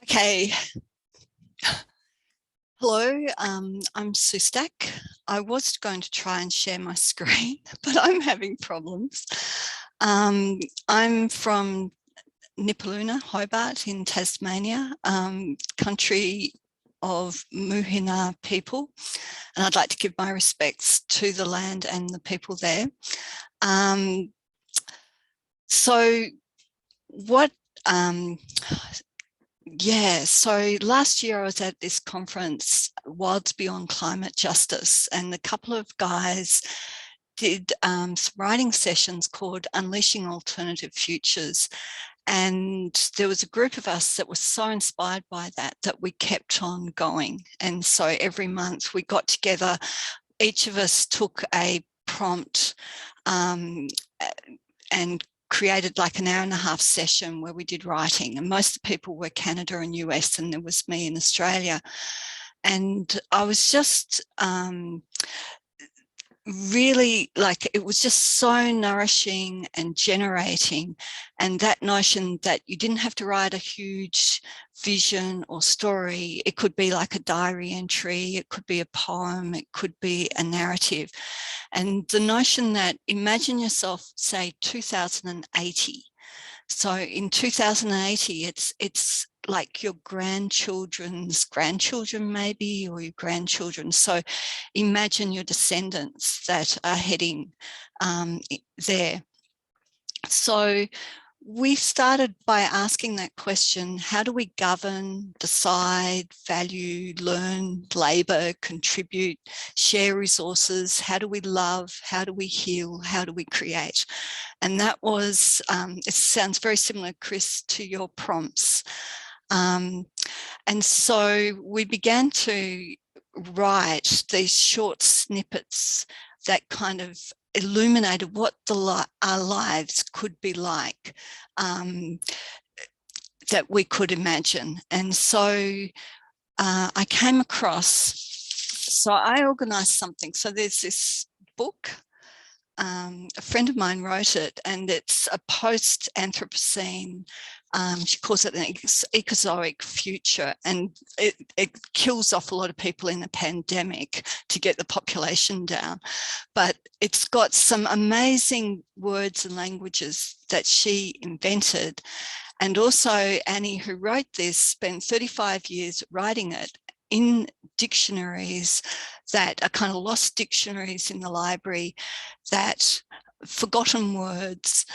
Okay. Hello, I'm Sue Stack. I was going to try and share my screen, but I'm having problems. I'm from Nipaluna, Hobart in Tasmania, country of Muhina people, and I'd like to give my respects to the land and the people there. So last year I was at this conference, Wilds Beyond Climate Justice, and a couple of guys did some writing sessions called Unleashing Alternative Futures. And there was a group of us that was so inspired by that we kept on going. And so every month we got together, each of us took a prompt and created like an hour and a half session where we did writing, and most of the people were Canada and US, and there was me in Australia. And I was just really like, it was just so nourishing and generating, and that notion that you didn't have to write a huge vision or story. It could be like a diary entry, it could be a poem, it could be a narrative. And the notion that, imagine yourself, say 2080. So in 2080, it's like your grandchildren's grandchildren maybe, or your grandchildren. So imagine your descendants that are heading there. So we started by asking that question: how do we govern, decide, value, learn, labour, contribute, share resources? How do we love? How do we heal? How do we create? And that was, it sounds very similar, Chris, to your prompts. And so we began to write these short snippets that kind of illuminated what our lives could be like, that we could imagine. And so I came across, so I organised something. So there's this book, a friend of mine wrote it, and it's a post-Anthropocene, she calls it an ecozoic future, and it kills off a lot of people in the pandemic to get the population down. But it's got some amazing words and languages that she invented. And also Annie, who wrote this, spent 35 years writing it in dictionaries that are kind of lost dictionaries in the library, that forgotten words,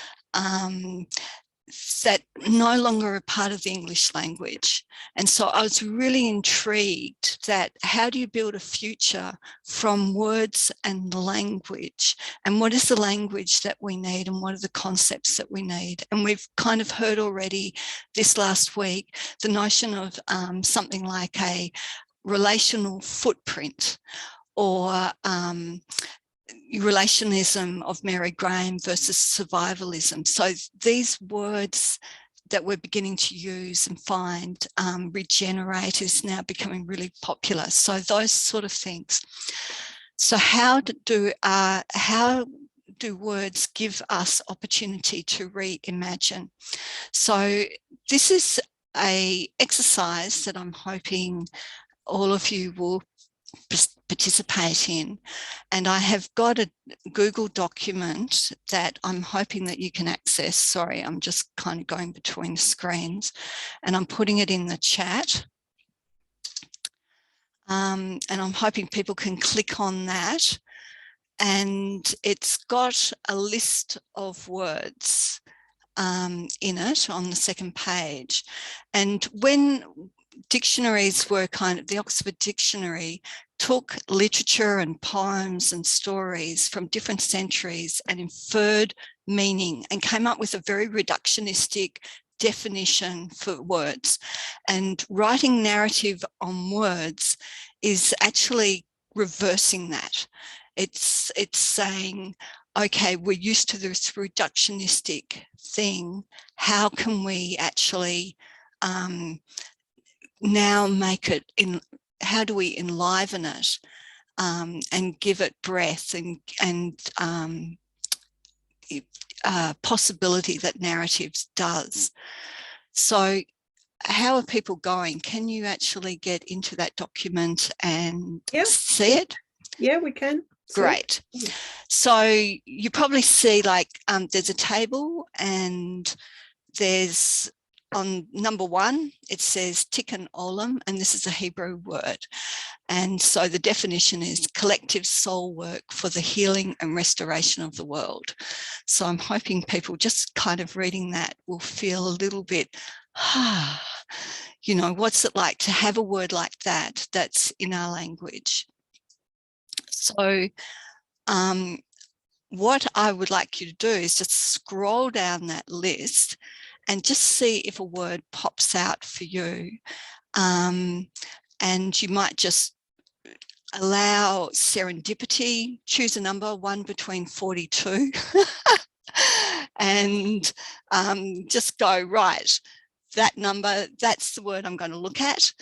that no longer are part of the English language. And so I was really intrigued that, how do you build a future from words and language? And what is the language that we need, and what are the concepts that we need? And we've kind of heard already this last week the notion of something like a relational footprint, or relationism of Mary Graham versus survivalism. So these words that we're beginning to use and find, regenerate is now becoming really popular. So those sort of things. So how do words give us opportunity to reimagine? So this is an exercise that I'm hoping all of you will participate in, and I have got a Google document that I'm hoping that you can access. Sorry, I'm just kind of going between screens, and I'm putting it in the chat, and I'm hoping people can click on that, and it's got a list of words in it on the second page. And when dictionaries were kind of, the Oxford Dictionary took literature and poems and stories from different centuries and inferred meaning and came up with a very reductionistic definition for words. And writing narrative on words is actually reversing that. It's saying, okay, we're used to this reductionistic thing. How can we actually now make it how do we enliven it, and give it breath and possibility that narratives does. So how are people going? Can you actually get into that document and Yeah. see it? Yeah, we can. Great. So you probably see like there's a table, and there's on number 1, it says tikkun olam, and this is a Hebrew word. And so the definition is collective soul work for the healing and restoration of the world. So I'm hoping people just kind of reading that will feel a little bit, you know, what's it like to have a word like that that's in our language? So what I would like you to do is just scroll down that list and just see if a word pops out for you. And you might just allow serendipity, choose a number, 1 between 42, and just go, right, that number, that's the word I'm going to look at,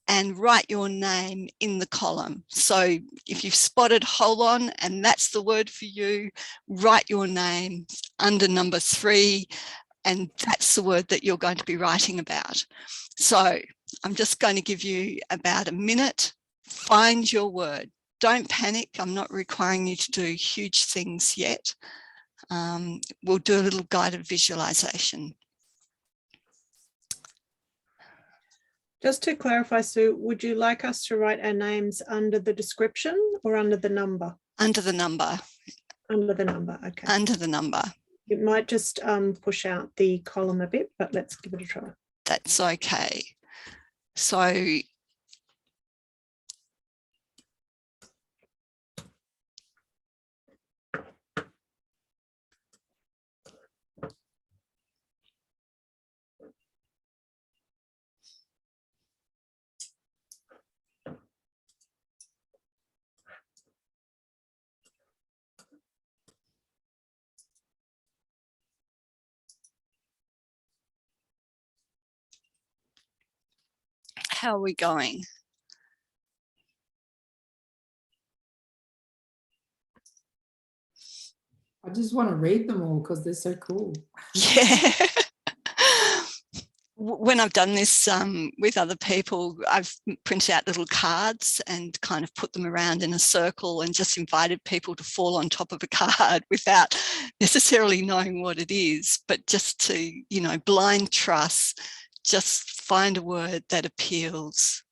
and write your name in the column. So if you've spotted hold on and that's the word for you, write your name under number 3, and that's the word that you're going to be writing about. So I'm just going to give you about a minute. Find your word. Don't panic. I'm not requiring you to do huge things yet. We'll do a little guided visualization. Just to clarify, Sue, would you like us to write our names under the description or under the number? Under the number. Under the number, okay. Under the number. It might just push out the column a bit, but let's give it a try. That's okay. So how are we going? I just want to read them all because they're so cool. Yeah. When I've done this with other people, I've printed out little cards and kind of put them around in a circle and just invited people to fall on top of a card without necessarily knowing what it is, but just to, you know, blind trust, just find a word that appeals.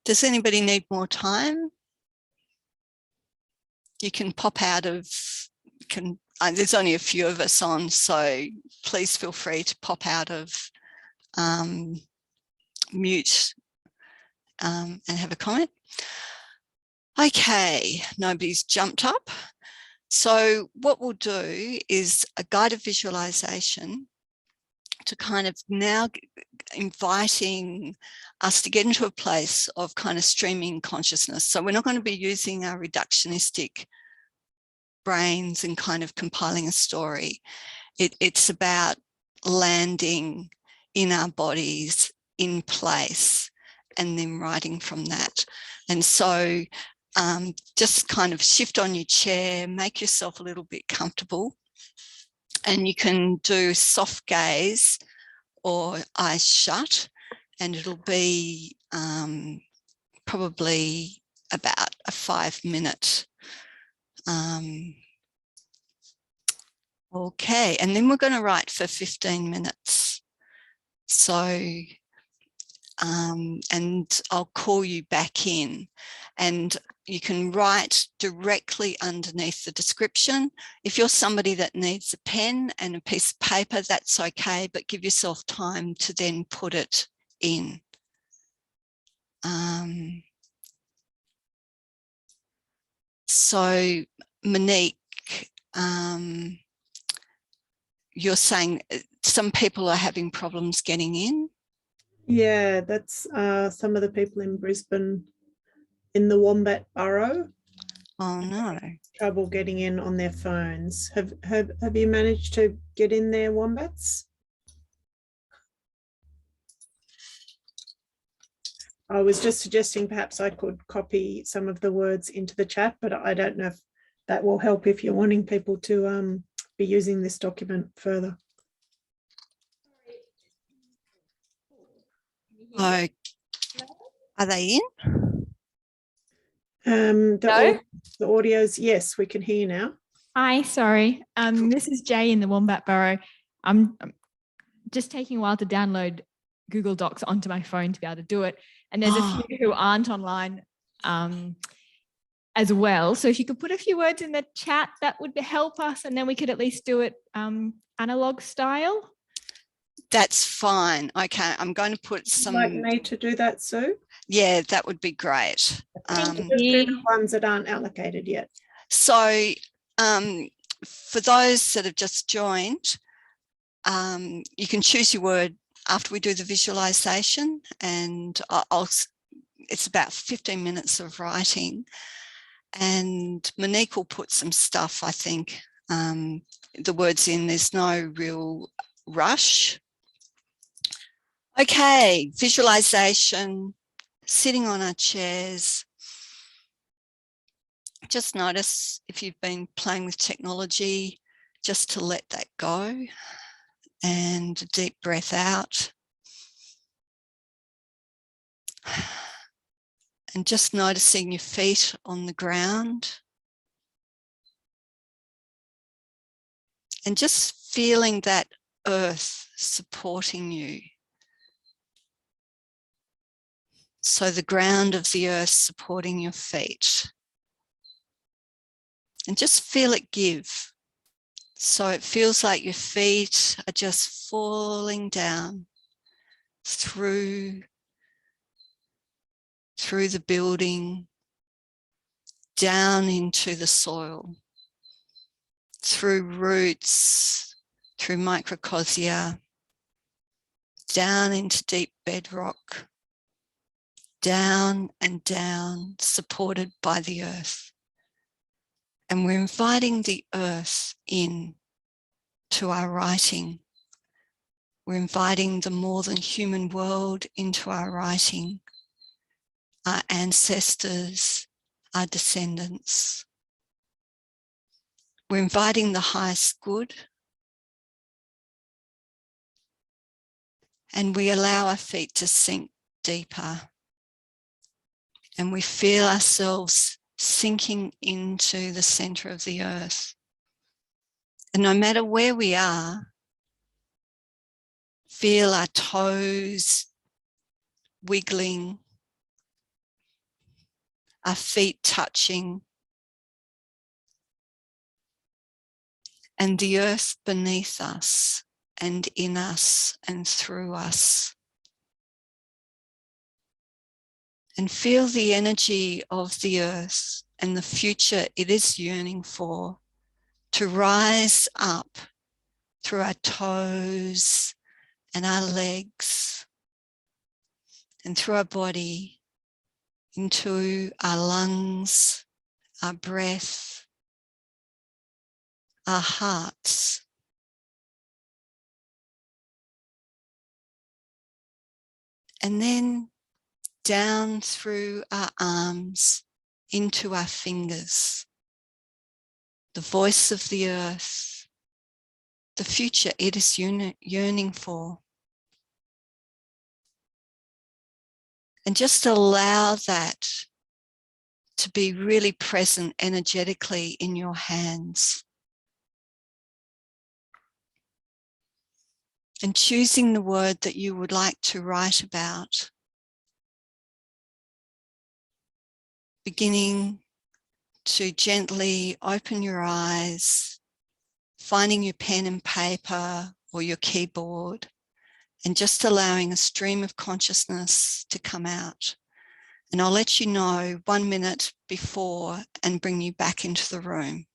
Does anybody need more time? You can pop out of, there's only a few of us on, so please feel free to pop out of mute and have a comment. Okay, nobody's jumped up. So what we'll do is a guided visualization to kind of now inviting us to get into a place of kind of streaming consciousness. So we're not going to be using our reductionistic brains and kind of compiling a story. It's about landing in our bodies in place and then writing from that. And so just kind of shift on your chair, make yourself a little bit comfortable, and you can do soft gaze or eyes shut, and it'll be probably about a 5-minute. Okay, and then we're going to write for 15 minutes. So, and I'll call you back in, and you can write directly underneath the description. If you're somebody that needs a pen and a piece of paper, that's okay, but give yourself time to then put it in. So Monique, you're saying some people are having problems getting in? Yeah, that's some of the people in Brisbane in the Wombat Borough. Oh no. Trouble getting in on their phones. Have you managed to get in there, Wombats? I was just suggesting perhaps I could copy some of the words into the chat, but I don't know if that will help if you're wanting people to be using this document further. Oh, are they in? The audio's, yes, we can hear you now. Hi, sorry. This is Jay in the Wombat Burrow. I'm just taking a while to download Google Docs onto my phone to be able to do it. And there's a few who aren't online as well. So if you could put a few words in the chat, that would help us. And then we could at least do it analog style. That's fine. Okay, I'm going to put some. Like me to do that, Sue? Yeah, that would be great. Just do the ones that aren't allocated yet. So for those that have just joined, you can choose your word after we do the visualization, and it's about 15 minutes of writing, and Monique will put some stuff, I think, the words in. There's no real rush. Okay, visualization, sitting on our chairs. Just notice if you've been playing with technology, just to let that go, and a deep breath out. And just noticing your feet on the ground. And just feeling that earth supporting you. So the ground of the earth supporting your feet. And just feel it give. So it feels like your feet are just falling down through the building, down into the soil, through roots, through microcosia, down into deep bedrock, down and down, supported by the earth. And we're inviting the earth in to our writing. We're inviting the more than human world into our writing, our ancestors, our descendants. We're inviting the highest good, and we allow our feet to sink deeper, and we feel ourselves sinking into the center of the earth. And no matter where we are, feel our toes wiggling, our feet touching, and the earth beneath us and in us and through us. And feel the energy of the earth and the future it is yearning for to rise up through our toes and our legs and through our body into our lungs, our breath, our hearts. And then down through our arms into our fingers, the voice of the earth, the future it is yearning for. And just allow that to be really present energetically in your hands. And choosing the word that you would like to write about. Beginning to gently open your eyes, finding your pen and paper or your keyboard, and just allowing a stream of consciousness to come out. And I'll let you know 1 minute before and bring you back into the room.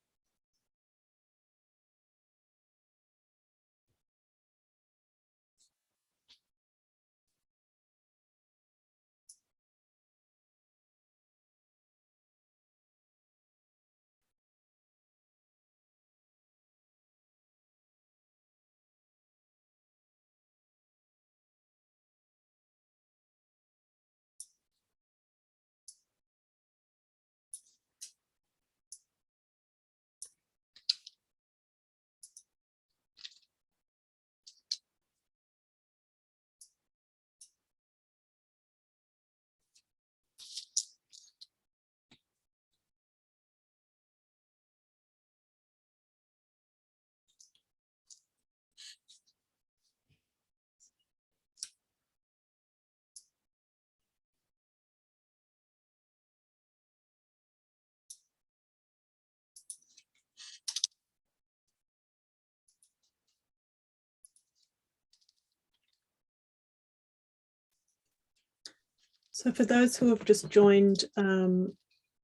So for those who have just joined,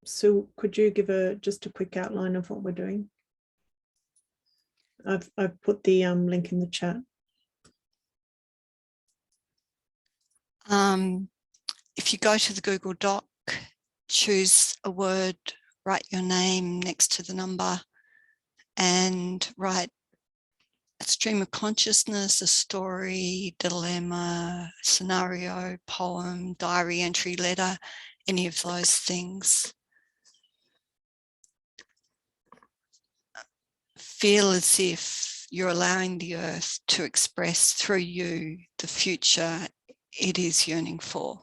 Sue, could you give just a quick outline of what we're doing? I've put the link in the chat. If you go to the Google Doc, choose a word, write your name next to the number, and write a stream of consciousness, a story, dilemma, scenario, poem, diary entry, letter, any of those things. Feel as if you're allowing the earth to express through you the future it is yearning for.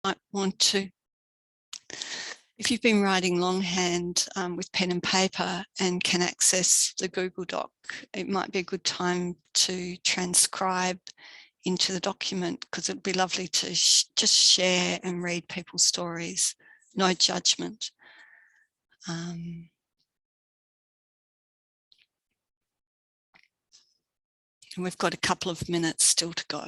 might want to, if you've been writing longhand with pen and paper and can access the Google Doc, it might be a good time to transcribe into the document, because it'd be lovely to just share and read people's stories, no judgment. And we've got a couple of minutes still to go.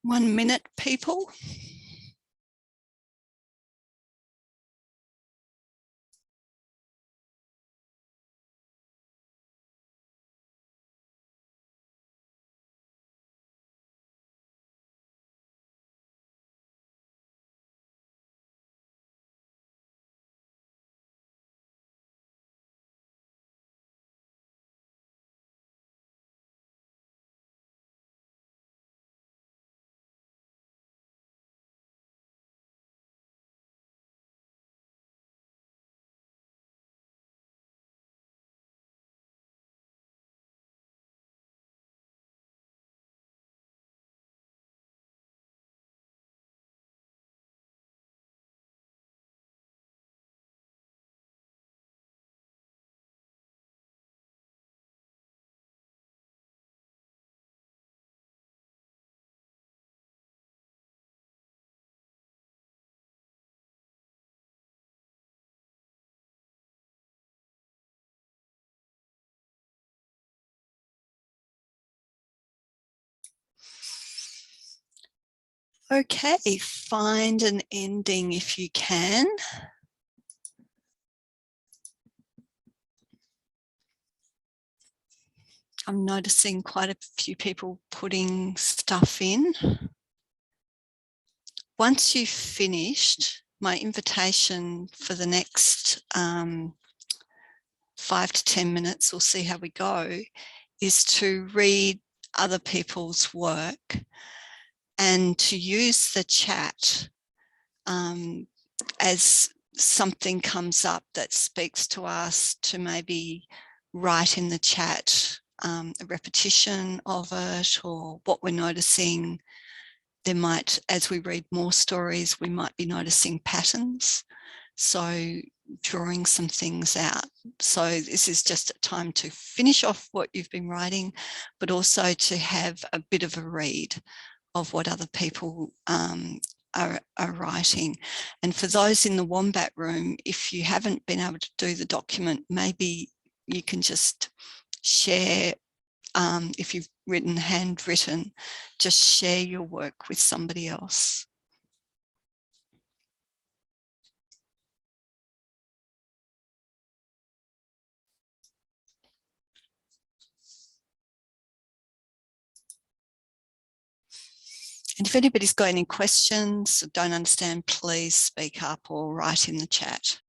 One minute, people. Okay, find an ending if you can. I'm noticing quite a few people putting stuff in. Once you've finished, my invitation for the next 5 to 10 minutes, we'll see how we go, is to read other people's work and to use the chat as something comes up that speaks to us, to maybe write in the chat a repetition of it or what we're noticing. There might, as we read more stories, we might be noticing patterns. So drawing some things out. So this is just a time to finish off what you've been writing, but also to have a bit of a read of what other people are writing. And for those in the Wombat Room, if you haven't been able to do the document, maybe you can just share, if you've written handwritten, just share your work with somebody else. And if anybody's got any questions or don't understand, please speak up or write in the chat.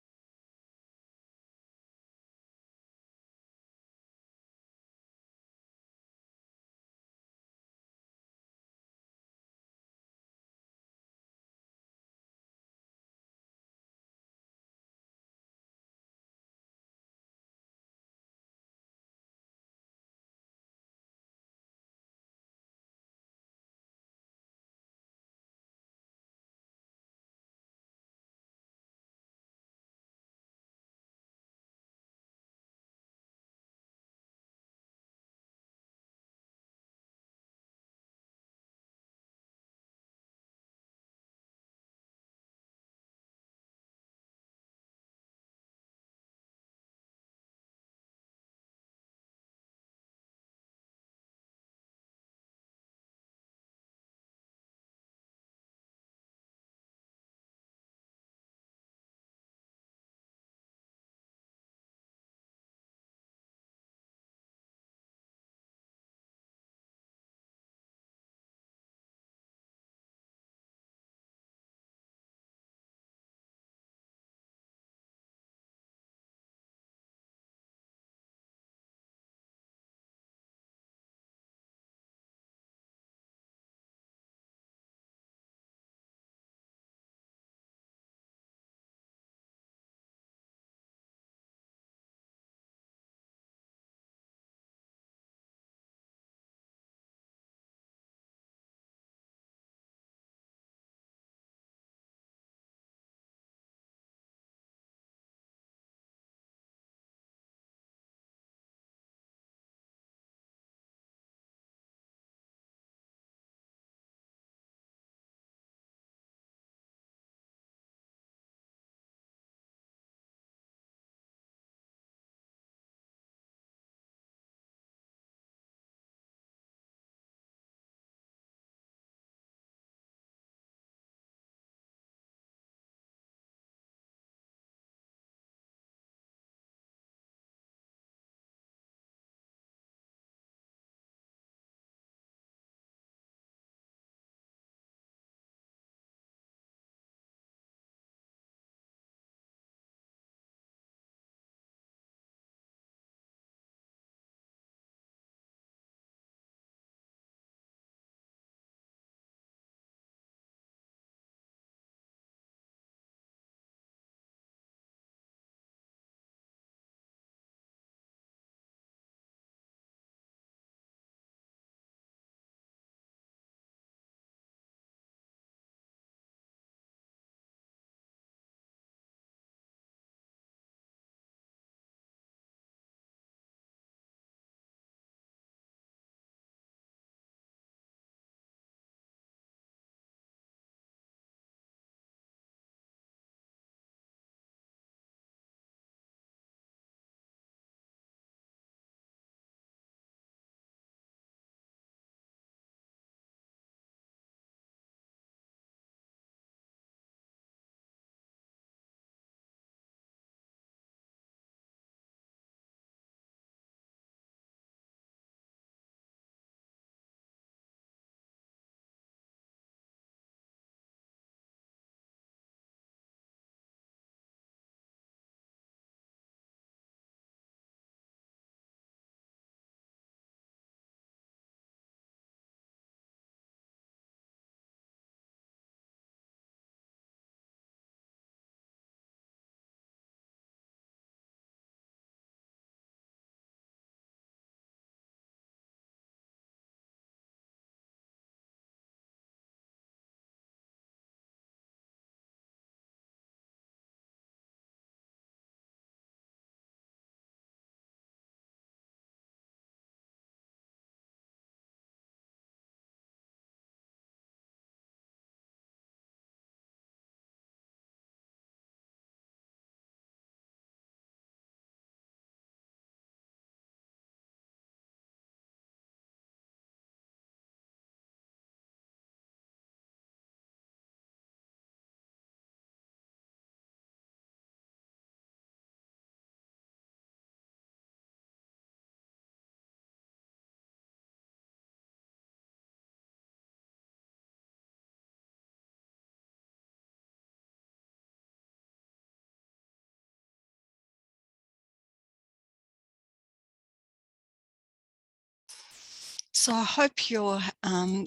So I hope you're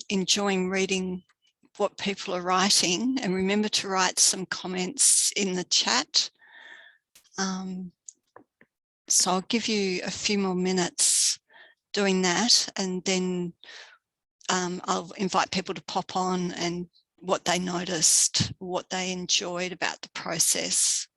enjoying reading what people are writing, and remember to write some comments in the chat. So I'll give you a few more minutes doing that, and then I'll invite people to pop on and what they noticed, what they enjoyed about the process.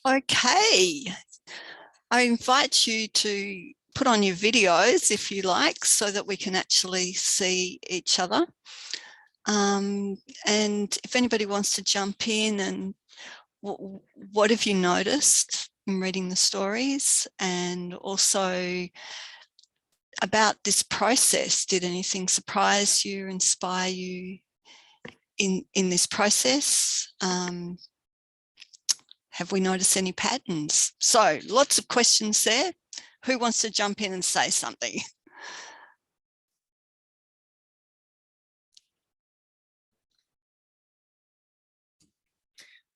Okay, I invite you to put on your videos if you like, so that we can actually see each other. And if anybody wants to jump in, and what have you noticed in reading the stories, and also about this process, did anything surprise you, inspire you in this process? Have we noticed any patterns? So lots of questions there. Who wants to jump in and say something?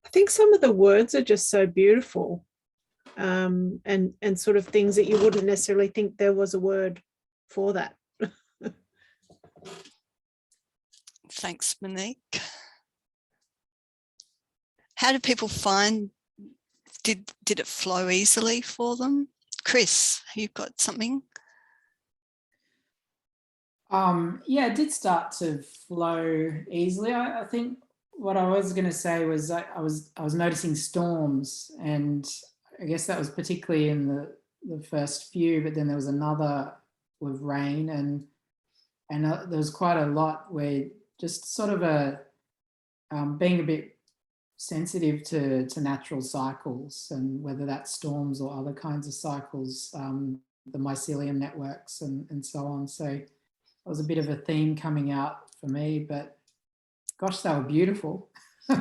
I think some of the words are just so beautiful, and sort of things that you wouldn't necessarily think there was a word for that. Thanks, Monique. How do people find, did it flow easily for them? Chris, you've got something? Yeah, it did start to flow easily. I think what I was going to say was I was noticing storms, and I guess that was particularly in the first few, but then there was another with rain, and there was quite a lot where just sort of being a bit sensitive to natural cycles, and whether that's storms or other kinds of cycles, the mycelium networks and so on. So it was a bit of a theme coming out for me, but gosh, they were beautiful. So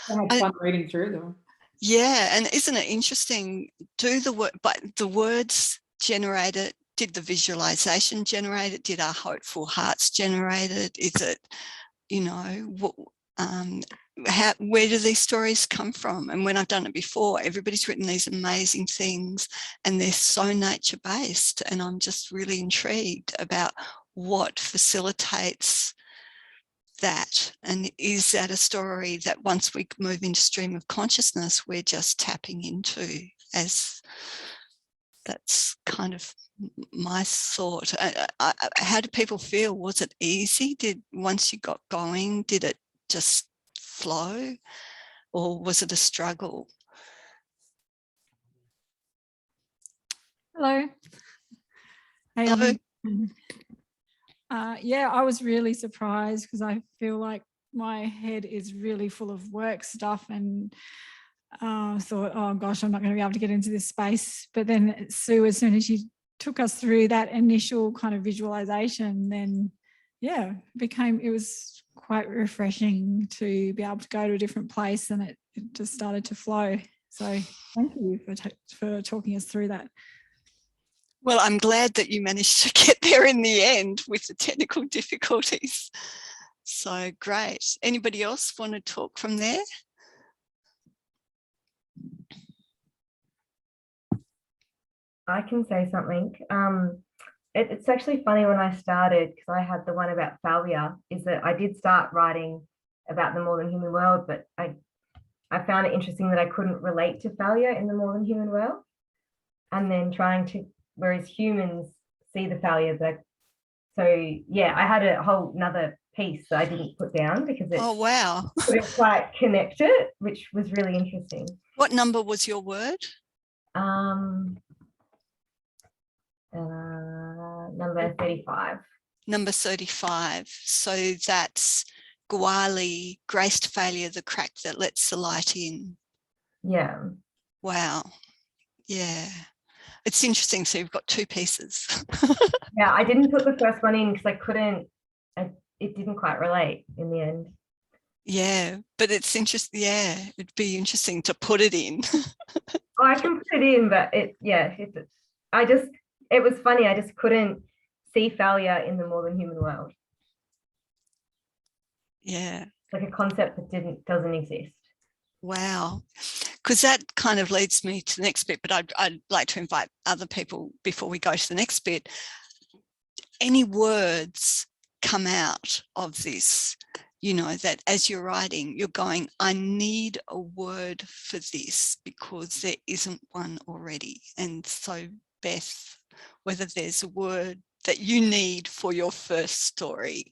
much fun reading through them. Yeah, and isn't it interesting? Do the work, but the words generate it. Did the visualization generate it? Did our hopeful hearts generate it? Is it, you know, where do these stories come from? And when I've done it before, everybody's written these amazing things, and they're so nature-based, and I'm just really intrigued about what facilitates that. And is that a story that once we move into stream of consciousness, we're just tapping into? As that's kind of my thought. How do people feel? Was it easy? Once you got going, did it just flow, or was it a struggle? Hello. Hey, Hello. Yeah, I was really surprised because I feel like my head is really full of work stuff, and thought, oh gosh, I'm not going to be able to get into this space. But then Sue, as soon as she took us through that initial kind of visualization, then yeah, it was quite refreshing to be able to go to a different place, and it just started to flow. So thank you for talking us through that. Well, I'm glad that you managed to get there in the end with the technical difficulties. So great. Anybody else want to talk from there? I can say something. It's actually funny when I started, because I had the one about failure, is that I did start writing about the more than human world, but I found it interesting that I couldn't relate to failure in the more than human world. And then whereas humans see the failure, so yeah, I had a whole another piece that I didn't put down because it Oh, wow. couldn't quite connect it, which was really interesting. What number was your word? Number 35. Number 35. So that's Gwali, graced failure, the crack that lets the light in. Yeah. Wow. Yeah. It's interesting. So you've got two pieces. Yeah, I didn't put the first one in because it didn't quite relate in the end. Yeah, but it's interesting. Yeah, it'd be interesting to put it in. Oh, I can put it in, but it was funny. I just couldn't see failure in the more than human world. Yeah. Like a concept that doesn't exist. Wow. Because that kind of leads me to the next bit, but I'd like to invite other people before we go to the next bit. Any words come out of this, you know, that as you're writing, you're going, I need a word for this because there isn't one already. And so, Beth, whether there's a word that you need for your first story.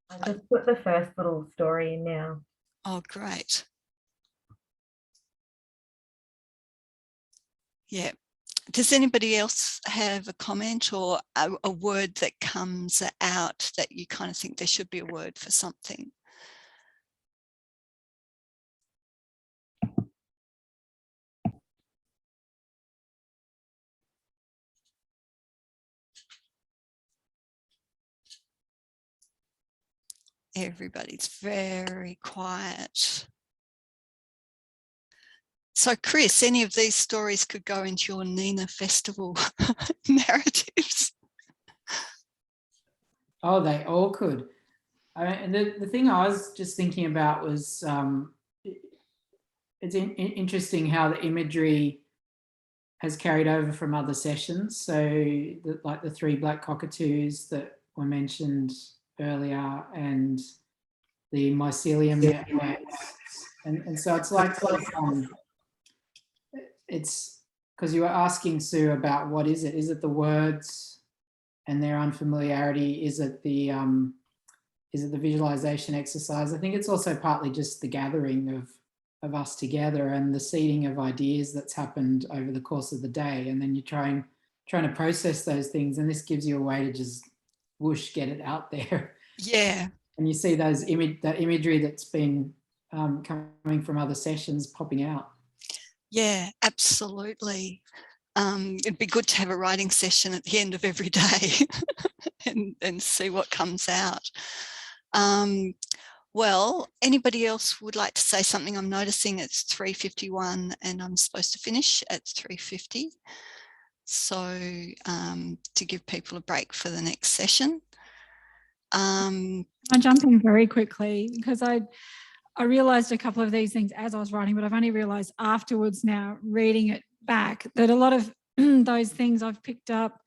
I just put the first little story in now. Oh, great. Yeah. Does anybody else have a comment or a word that comes out that you kind of think there should be a word for something? Everybody's very quiet. So, Chris, any of these stories could go into your NENA festival narratives. Oh, they all could. And the thing I was just thinking about was it's interesting how the imagery has carried over from other sessions. So like the 3 black cockatoos that were mentioned earlier and the mycelium networks. And so it's like, it's because you were asking, Sue, about what is it? Is it the words and their unfamiliarity? Is it the visualization exercise? I think it's also partly just the gathering of us together and the seeding of ideas that's happened over the course of the day. And then you're trying to process those things. And this gives you a way to just whoosh, get it out there. Yeah. And you see that imagery that's been coming from other sessions popping out. Yeah, absolutely. It'd be good to have a writing session at the end of every day and see what comes out. Well, anybody else would like to say something? I'm noticing it's 3:51 and I'm supposed to finish at 3:50. So to give people a break for the next session. I jump in very quickly because I realised a couple of these things as I was writing, but I've only realised afterwards now, reading it back, that a lot of those things I've picked up.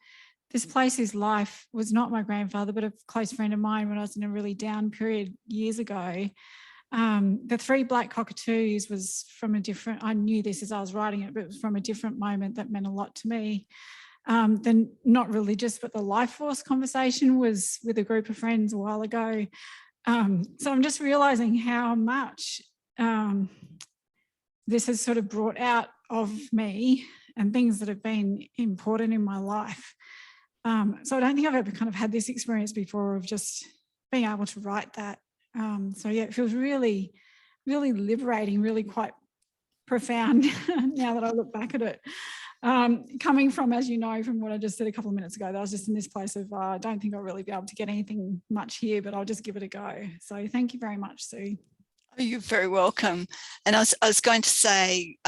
This place's life was not my grandfather, but a close friend of mine when I was in a really down period years ago. The 3 black cockatoos was from a different, I knew this as I was writing it, but it was from a different moment that meant a lot to me. Then not religious, but the life force conversation was with a group of friends a while ago. So I'm just realising how much this has sort of brought out of me and things that have been important in my life. So I don't think I've ever kind of had this experience before of just being able to write that. So yeah, it feels really, really liberating, really quite profound now that I look back at it. Coming from, as you know, from what I just said a couple of minutes ago, that I was just in this place of, I don't think I'll really be able to get anything much here, but I'll just give it a go. So thank you very much, Sue. Oh, you're very welcome. And I was going to say,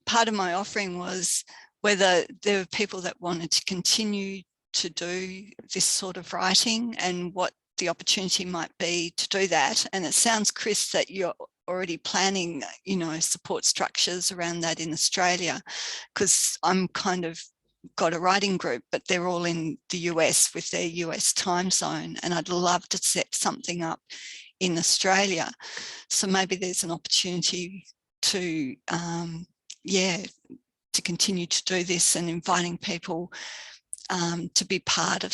part of my offering was whether there were people that wanted to continue to do this sort of writing and what the opportunity might be to do that. And it sounds, Chris, that you're already planning, you know, support structures around that in Australia, because I'm kind of got a writing group, but they're all in the US with their US time zone. And I'd love to set something up in Australia. So maybe there's an opportunity to, to continue to do this and inviting people to be part of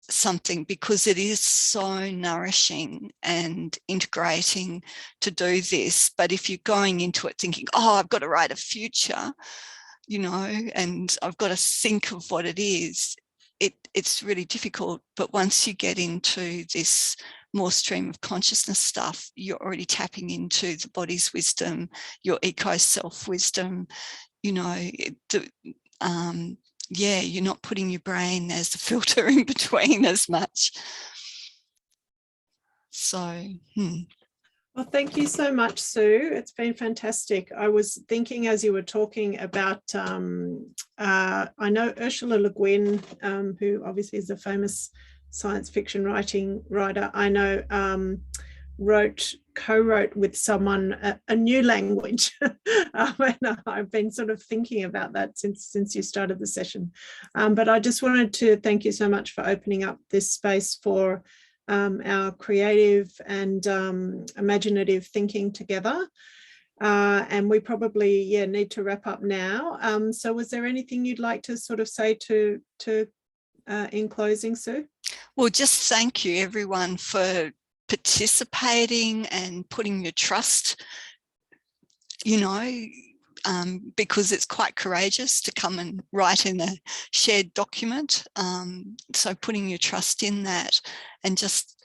something, because it is so nourishing and integrating to do this. But if you're going into it thinking, oh, I've got to write a future, you know, and I've got to think of what it is, it's really difficult. But once you get into this more stream of consciousness stuff, you're already tapping into the body's wisdom, your eco self wisdom, you know, you're not putting your brain as the filter in between as much. So, Well, thank you so much, Sue. It's been fantastic. I was thinking as you were talking about, I know Ursula Le Guin, who obviously is a famous science fiction writer, I know co-wrote with someone a new language. And I've been sort of thinking about that since you started the session. But I just wanted to thank you so much for opening up this space for our creative and imaginative thinking together. And we probably need to wrap up now. So was there anything you'd like to sort of say to in closing, Sue? Well, just thank you everyone for participating and putting your trust, you know, because it's quite courageous to come and write in a shared document. So putting your trust in that, and just,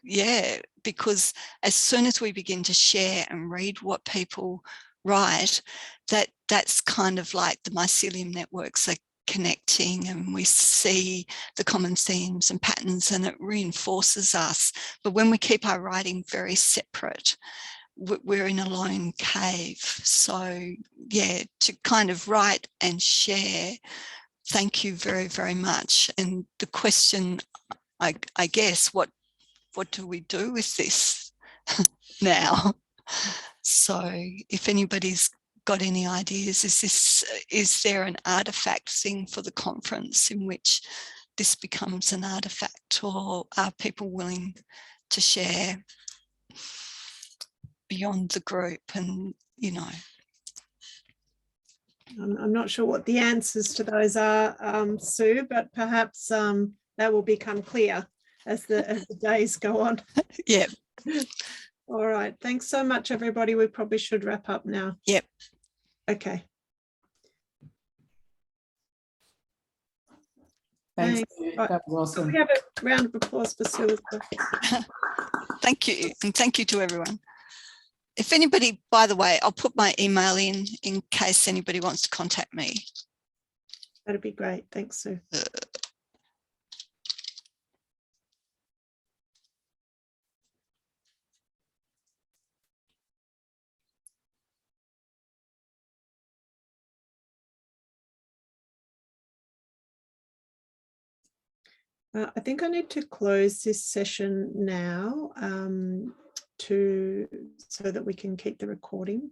because as soon as we begin to share and read what people write, that's kind of like the mycelium networks are connecting, and we see the common themes and patterns, and it reinforces us. But when we keep our writing very separate, we're in a lone cave. So to kind of write and share, thank you very, very much. And the question, I guess, what do we do with this now? So if anybody's got any ideas, is there an artifact thing for the conference in which this becomes an artifact, or are people willing to share beyond the group? And, you know, I'm not sure what the answers to those are, Sue, but perhaps that will become clear as the days go on. Yeah. All right. Thanks so much, everybody. We probably should wrap up now. Yep. Okay. Thanks. That was awesome. Can we have a round of applause for Sue as well? Thank you. And thank you to everyone. If anybody, by the way, I'll put my email in case anybody wants to contact me. That'd be great. Thanks, Sue. I think I need to close this session now so that we can keep the recording.